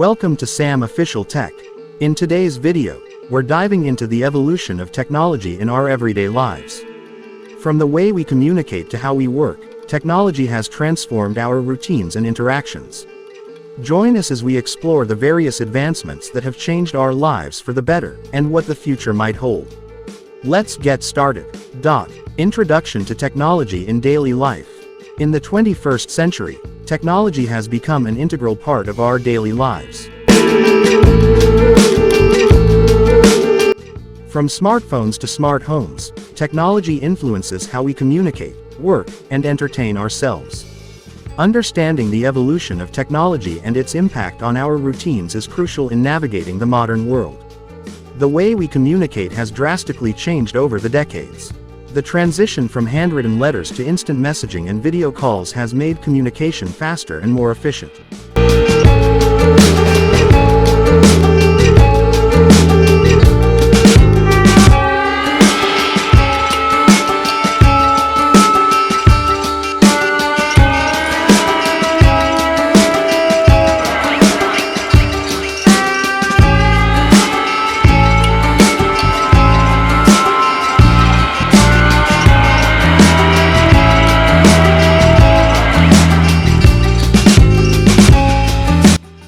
Welcome to Sam Official Tech. In today's video, we're diving into the evolution of technology in our everyday lives. From the way we communicate to how we work, technology has transformed our routines and interactions. Join us as we explore the various advancements that have changed our lives for the better, and what the future might hold. Let's get started. Introduction to technology in daily life. In the 21st century, technology has become an integral part of our daily lives. From smartphones to smart homes, technology influences how we communicate, work, and entertain ourselves. Understanding the evolution of technology and its impact on our routines is crucial in navigating the modern world. The way we communicate has drastically changed over the decades. The transition from handwritten letters to instant messaging and video calls has made communication faster and more efficient.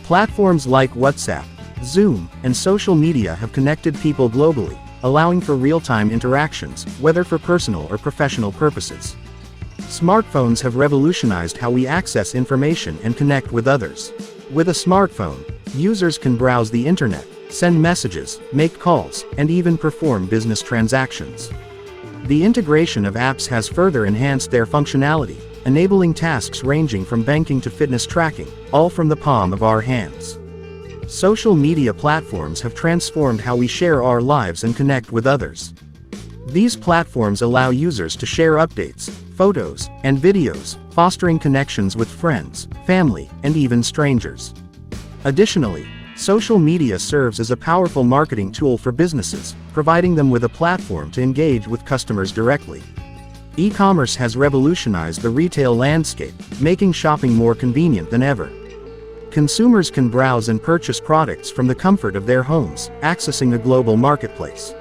Platforms like WhatsApp, Zoom, and social media have connected people globally, allowing for real-time interactions, whether for personal or professional purposes. Smartphones have revolutionized how we access information and connect with others. With a smartphone, users can browse the internet, send messages, make calls, and even perform business transactions. The integration of apps has further enhanced their functionality, enabling tasks ranging from banking to fitness tracking, all from the palm of our hands. Social media platforms have transformed how we share our lives and connect with others. These platforms allow users to share updates, photos, and videos, fostering connections with friends, family, and even strangers. Additionally, social media serves as a powerful marketing tool for businesses, providing them with a platform to engage with customers directly. E-commerce has revolutionized the retail landscape, making shopping more convenient than ever. Consumers can browse and purchase products from the comfort of their homes, accessing a global marketplace.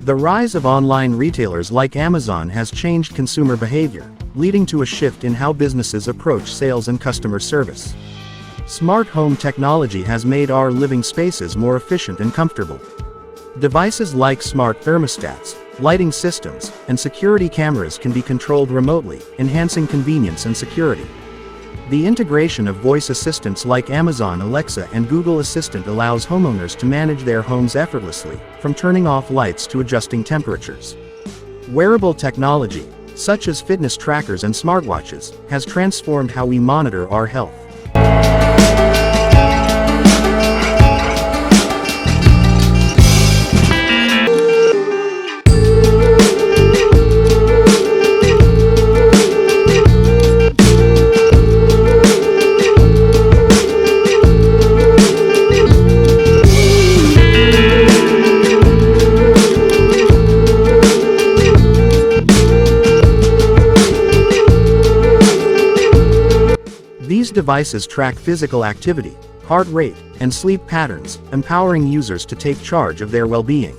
The rise of online retailers like Amazon has changed consumer behavior, leading to a shift in how businesses approach sales and customer service. Smart home technology has made our living spaces more efficient and comfortable. Devices like smart thermostats, lighting systems, and security cameras can be controlled remotely, enhancing convenience and security. The integration of voice assistants like Amazon Alexa and Google Assistant allows homeowners to manage their homes effortlessly, from turning off lights to adjusting temperatures. Wearable technology, such as fitness trackers and smartwatches, has transformed how we monitor our health. These devices track physical activity, heart rate, and sleep patterns, empowering users to take charge of their well-being.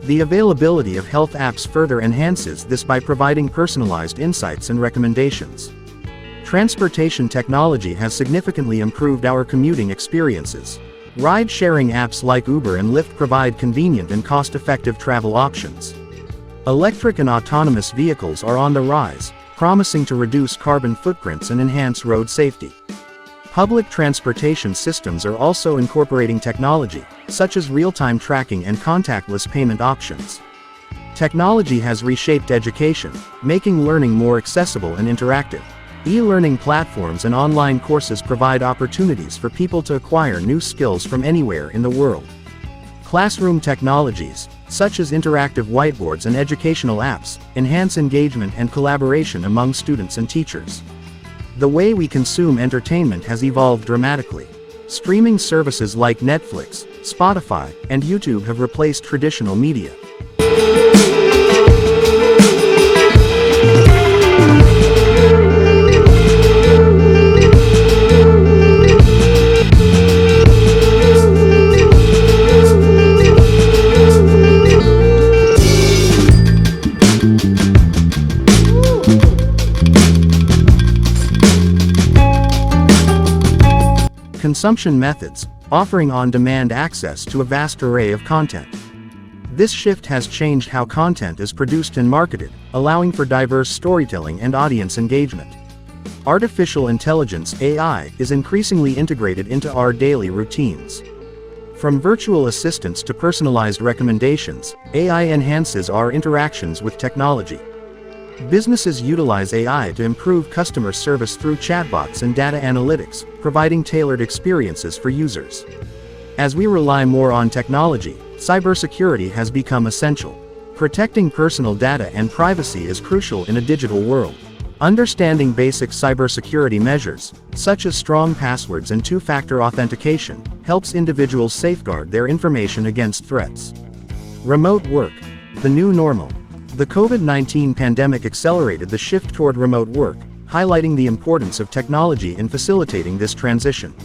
The availability of health apps further enhances this by providing personalized insights and recommendations. Transportation technology has significantly improved our commuting experiences. Ride-sharing apps like Uber and Lyft provide convenient and cost-effective travel options. Electric and autonomous vehicles are on the rise, promising to reduce carbon footprints and enhance road safety. Public transportation systems are also incorporating technology, such as real-time tracking and contactless payment options. Technology has reshaped education, making learning more accessible and interactive. E-learning platforms and online courses provide opportunities for people to acquire new skills from anywhere in the world. Classroom technologies, such as interactive whiteboards and educational apps, enhance engagement and collaboration among students and teachers. The way we consume entertainment has evolved dramatically. Streaming services like Netflix, Spotify, and YouTube have replaced traditional media. Consumption methods, offering on-demand access to a vast array of content. This shift has changed how content is produced and marketed, allowing for diverse storytelling and audience engagement. Artificial intelligence (AI) is increasingly integrated into our daily routines. From virtual assistants to personalized recommendations, AI enhances our interactions with technology. Businesses utilize AI to improve customer service through chatbots and data analytics, providing tailored experiences for users. As we rely more on technology, cybersecurity has become essential. Protecting personal data and privacy is crucial in a digital world. Understanding basic cybersecurity measures, such as strong passwords and two-factor authentication, helps individuals safeguard their information against threats. Remote work, the new normal. The COVID-19 pandemic accelerated the shift toward remote work, highlighting the importance of technology in facilitating this transition.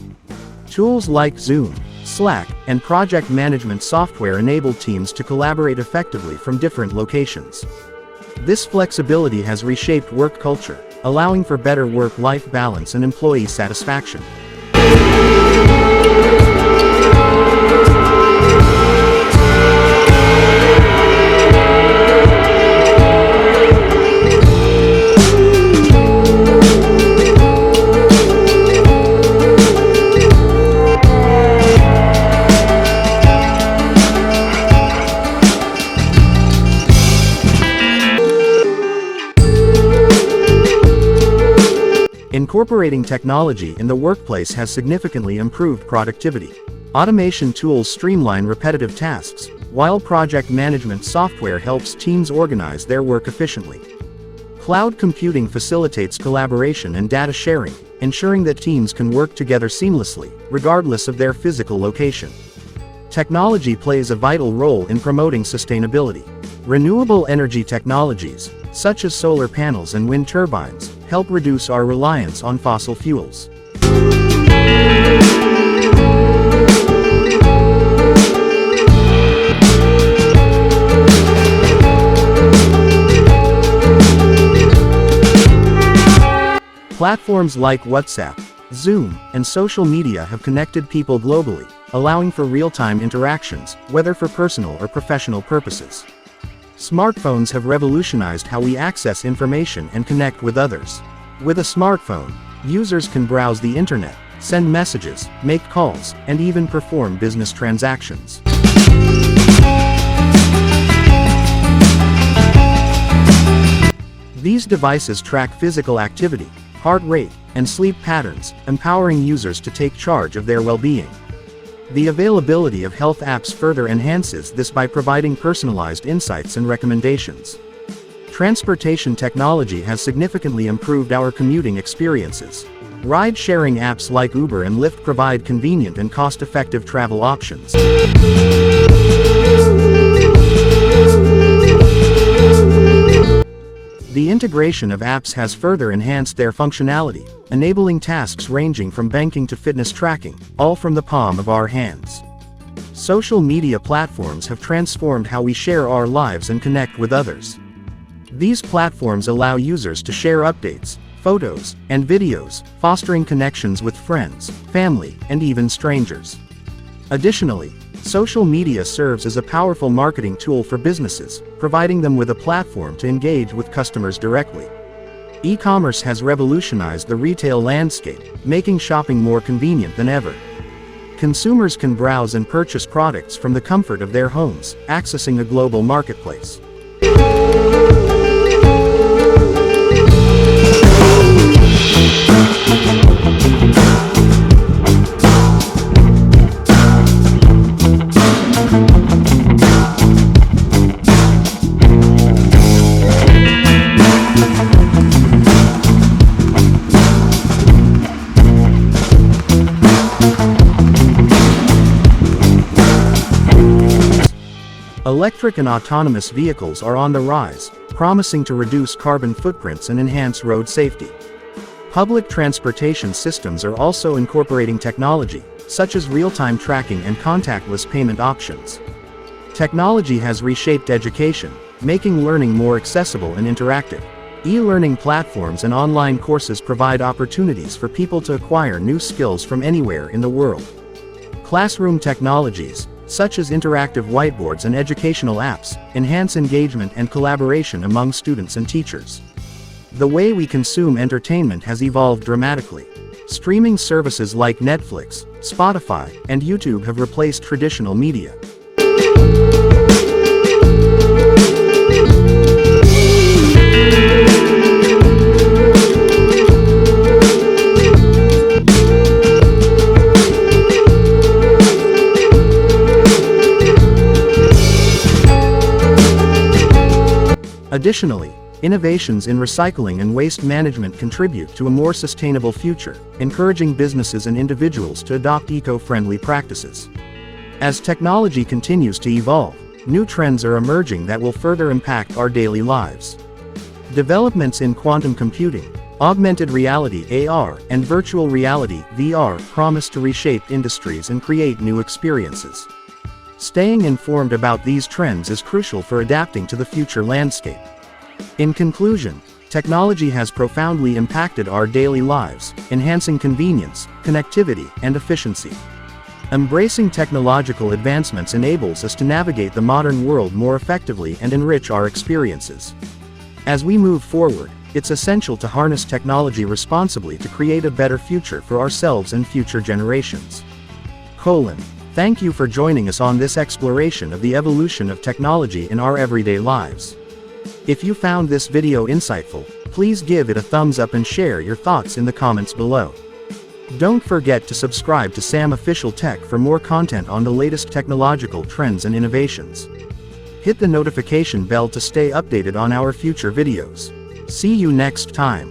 Tools like Zoom, Slack, and project management software enable teams to collaborate effectively from different locations. This flexibility has reshaped work culture, allowing for better work-life balance and employee satisfaction. Incorporating technology in the workplace has significantly improved productivity. Automation tools streamline repetitive tasks, while project management software helps teams organize their work efficiently. Cloud computing facilitates collaboration and data sharing, ensuring that teams can work together seamlessly, regardless of their physical location. Technology plays a vital role in promoting sustainability. Renewable energy technologies, such as solar panels and wind turbines, help reduce our reliance on fossil fuels. Platforms like WhatsApp, Zoom, and social media have connected people globally, allowing for real-time interactions, whether for personal or professional purposes. Smartphones have revolutionized how we access information and connect with others. With a smartphone, users can browse the internet, send messages, make calls, and even perform business transactions. These devices track physical activity, heart rate, and sleep patterns, empowering users to take charge of their well-being. The availability of health apps further enhances this by providing personalized insights and recommendations. Transportation technology has significantly improved our commuting experiences. Ride-sharing apps like Uber and Lyft provide convenient and cost-effective travel options. The integration of apps has further enhanced their functionality, enabling tasks ranging from banking to fitness tracking, all from the palm of our hands. Social media platforms have transformed how we share our lives and connect with others. These platforms allow users to share updates, photos, and videos, fostering connections with friends, family, and even strangers. Additionally, social media serves as a powerful marketing tool for businesses, providing them with a platform to engage with customers directly. E-commerce has revolutionized the retail landscape, making shopping more convenient than ever. Consumers can browse and purchase products from the comfort of their homes, accessing a global marketplace. Electric and autonomous vehicles are on the rise, promising to reduce carbon footprints and enhance road safety. Public transportation systems are also incorporating technology, such as real-time tracking and contactless payment options. Technology has reshaped education, making learning more accessible and interactive. E-learning platforms and online courses provide opportunities for people to acquire new skills from anywhere in the world. Classroom technologies, such as interactive whiteboards and educational apps, enhance engagement and collaboration among students and teachers. The way we consume entertainment has evolved dramatically. Streaming services like Netflix, Spotify, and YouTube have replaced traditional media. Additionally, innovations in recycling and waste management contribute to a more sustainable future, encouraging businesses and individuals to adopt eco-friendly practices. As technology continues to evolve, new trends are emerging that will further impact our daily lives. Developments in quantum computing, augmented reality (AR), and virtual reality (VR) promise to reshape industries and create new experiences. Staying informed about these trends is crucial for adapting to the future landscape. In conclusion, technology has profoundly impacted our daily lives, enhancing convenience, connectivity, and efficiency. Embracing technological advancements enables us to navigate the modern world more effectively and enrich our experiences. As we move forward, it's essential to harness technology responsibly to create a better future for ourselves and future generations. Thank you for joining us on this exploration of the evolution of technology in our everyday lives. If you found this video insightful, please give it a thumbs up and share your thoughts in the comments below. Don't forget to subscribe to Sam Official Tech for more content on the latest technological trends and innovations. Hit the notification bell to stay updated on our future videos. See you next time.